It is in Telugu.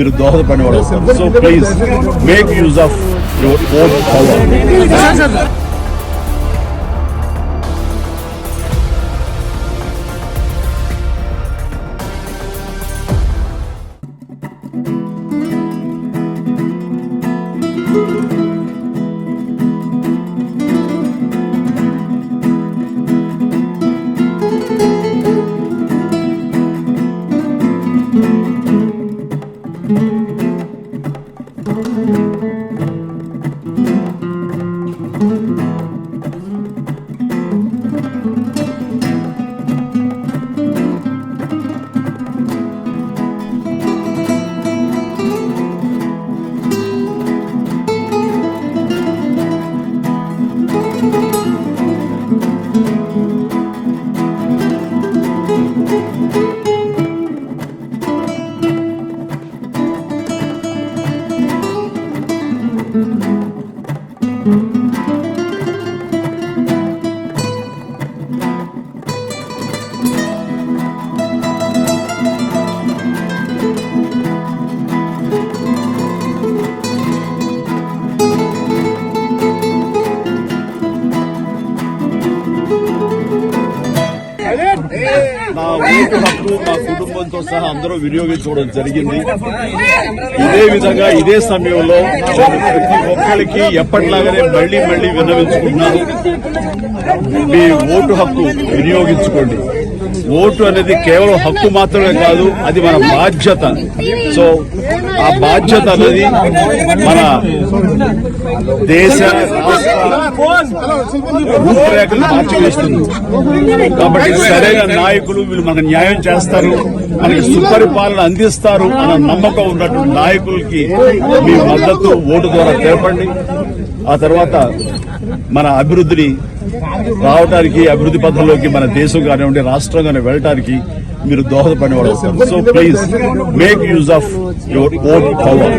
మీరు దోహదపడేవాడు. So please make use of your own power. నా ఓటు హక్కు మా కుటుంబంతో సహా అందరూ వినియోగించుకోవడం జరిగింది. ఇదే విధంగా ఇదే సమయంలో ప్రతి ఒక్కరికి ఎప్పటిలాగానే మళ్లీ విన్నవించుకుంటున్నాను. మీ ఓటు హక్కు వినియోగించుకోండి. ఓటు అనేది కేవలం హక్కు మాత్రమే కాదు, అది మన బాధ్యత. సో ఆ బాధ్యత అనేది మన దేశ రూపురేఖలు మార్చివేస్తుంది. కాబట్టి సరైన నాయకులు వీళ్ళు మనకు న్యాయం చేస్తారు, మనకి సుపరిపాలన అందిస్తారు అన్న నమ్మకం ఉన్నటువంటి నాయకులకి మీ మద్దతు ఓటు ద్వారా తెలపండి. ఆ తర్వాత మన అభివృద్ధిని రావడానికి, అభివృద్ధి పథంలోకి మన దేశం కానివ్వండి రాష్ట్రం కానీ వెళ్ళటానికి మీరు దోహదపడేవాడు. So please make use of your own power.